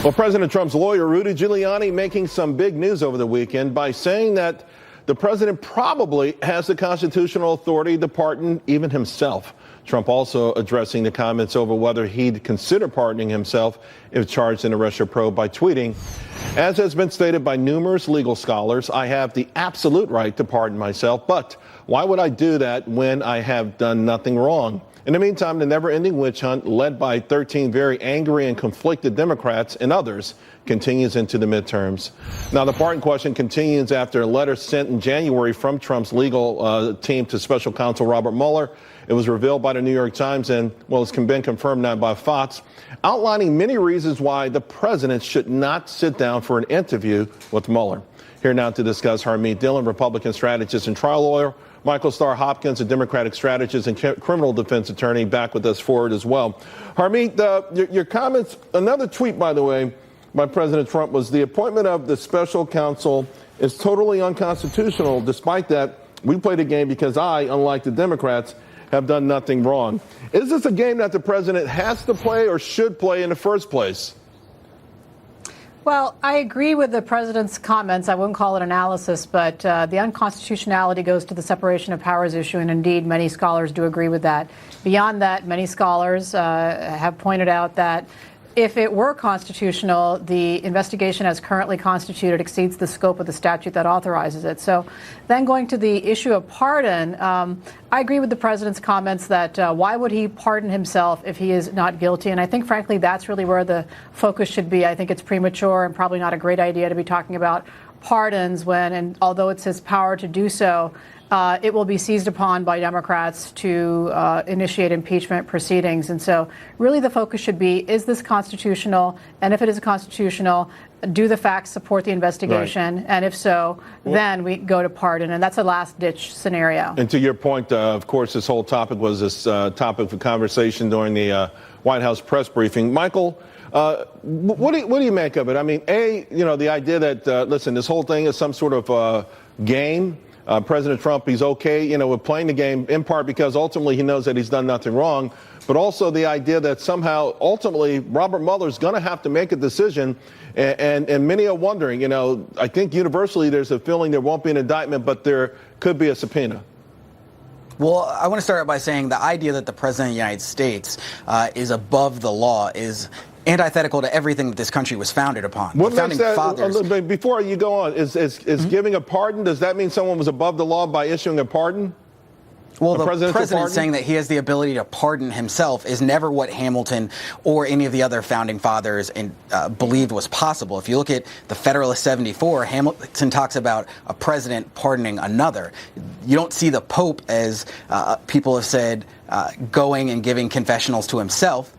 Well, President Trump's lawyer, Rudy Giuliani, making some big news over the weekend by saying that the president probably has the constitutional authority to pardon even himself. Trump also addressing the comments over whether he'd consider pardoning himself if charged in a Russia probe by tweeting, as has been stated by numerous legal scholars, I have the absolute right to pardon myself, but why would I do that when I have done nothing wrong? In the meantime, the never-ending witch hunt led by 13 very angry and conflicted Democrats and others continues into the midterms. Now, the pardon question continues after a letter sent in January from Trump's legal team to special counsel Robert Mueller. It was revealed by the New York Times and, well, it's been confirmed now by Fox, outlining many reasons why the president should not sit down for an interview with Mueller. Here now to discuss, Harmeet, Dhillon, Republican strategist and trial lawyer, Michael Starr Hopkins, a Democratic strategist and criminal defense attorney, back with us for it as well. Harmeet, your comments, another tweet, by the way, by President Trump was the appointment of the special counsel is totally unconstitutional. Despite that, we played a game because I, unlike the Democrats, have done nothing wrong. Is this a game that the president has to play or should play in the first place? Well, I agree with the president's comments. I wouldn't call it analysis, but the unconstitutionality goes to the separation of powers issue, and indeed, many scholars do agree with that. Beyond that, many scholars have pointed out that if it were constitutional, the investigation as currently constituted exceeds the scope of the statute that authorizes it. So then going to the issue of pardon, I agree with the president's comments that why would he pardon himself if he is not guilty? And I think, frankly, that's really where the focus should be. I think it's premature and probably not a great idea to be talking about pardons when, and although it's his power to do so, it will be seized upon by Democrats to initiate impeachment proceedings. And so really the focus should be, is this constitutional? And if it is constitutional, do the facts support the investigation? Right. And if so, then we go to pardon. And that's a last-ditch scenario. And to your point, of course, this whole topic was this topic for conversation during the White House press briefing. Michael, what do you make of it? I mean, the idea that, listen, this whole thing is some sort of game. President Trump, he's okay, with playing the game in part because ultimately he knows that he's done nothing wrong, but also the idea that somehow ultimately Robert Mueller's going to have to make a decision. And many are wondering, I think universally there's a feeling there won't be an indictment, but there could be a subpoena. Well, I want to start out by saying the idea that the president of the United States is above the law is antithetical to everything that this country was founded upon. What makes that, before you go on, is giving a pardon, does that mean someone was above the law by issuing a pardon? Well, the president saying that he has the ability to pardon himself is never what Hamilton or any of the other founding fathers believed was possible. If you look at the Federalist 74, Hamilton talks about a president pardoning another. You don't see the Pope, as people have said, going and giving confessionals to himself.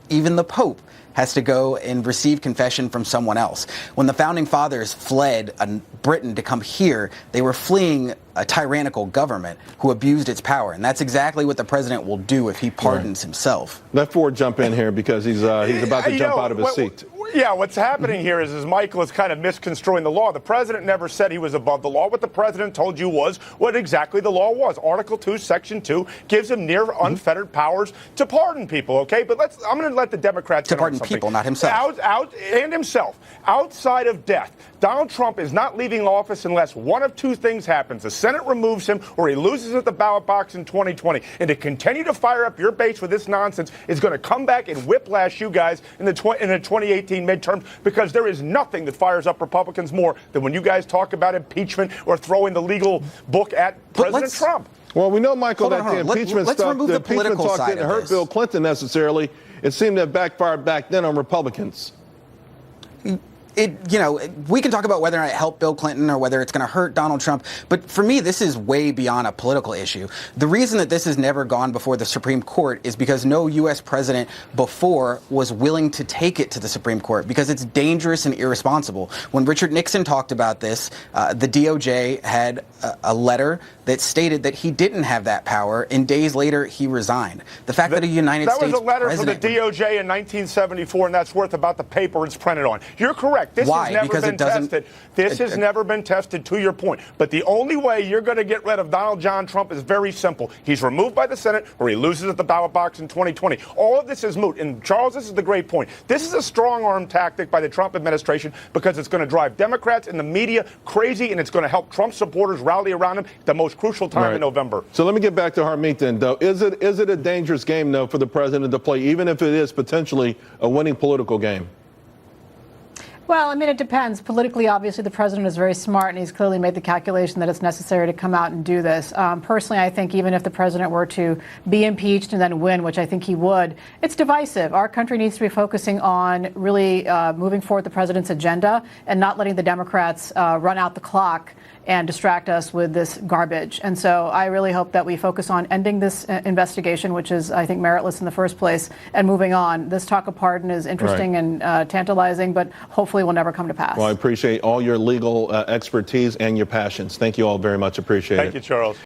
Even the Pope has to go and receive confession from someone else. When the founding fathers fled Britain to come here, they were fleeing a tyrannical government who abused its power. And that's exactly what the president will do if he pardons himself. Let Ford jump in here because he's about to jump out of his seat. Yeah, what's happening here is Michael is kind of misconstruing the law. The president never said he was above the law. What the president told you was what exactly the law was. Article 2, Section 2 gives him near unfettered powers to pardon people, okay? But I'm going to let the Democrats to pardon people, not himself. And himself. Outside of death, Donald Trump is not leaving office unless one of two things happens. The Senate removes him or he loses at the ballot box in 2020. And to continue to fire up your base with this nonsense is going to come back and whiplash you guys in the 2018 midterms, because there is nothing that fires up Republicans more than when you guys talk about impeachment or throwing the legal book at President Trump. Well, we know, Michael, that the impeachment stuff, the impeachment talk didn't hurt Bill Clinton necessarily. It seemed to have backfired back then on Republicans. We can talk about whether or not it helped Bill Clinton or whether it's going to hurt Donald Trump. But for me, this is way beyond a political issue. The reason that this has never gone before the Supreme Court is because no U.S. president before was willing to take it to the Supreme Court because it's dangerous and irresponsible. When Richard Nixon talked about this, the DOJ had a letter that stated that he didn't have that power, and days later he resigned. The fact that a United States president... That was a letter from the DOJ in 1974, and that's worth about the paper it's printed on. You're correct. correct. This Why? has never Because been it doesn't. tested. This has never been tested, to your point. But the only way you're going to get rid of Donald John Trump is very simple. He's removed by the Senate or he loses at the ballot box in 2020. All of this is moot. And Charles, this is the great point. This is a strong arm tactic by the Trump administration because it's going to drive Democrats and the media crazy, and it's going to help Trump supporters rally around him at the most crucial time in November. So let me get back to Harmeet then, though. Is it a dangerous game, though, for the president to play, even if it is potentially a winning political game? Well, I mean, it depends. Politically, obviously, the president is very smart, and he's clearly made the calculation that it's necessary to come out and do this. Personally, I think even if the president were to be impeached and then win, which I think he would, it's divisive. Our country needs to be focusing on really moving forward the president's agenda and not letting the Democrats run out the clock and distract us with this garbage. And so I really hope that we focus on ending this investigation, which is, I think, meritless in the first place, and moving on. This talk of pardon is interesting and tantalizing, but hopefully will never come to pass. Well, I appreciate all your legal expertise and your passions. Thank you all very much. Appreciate it. Thank you, Charles.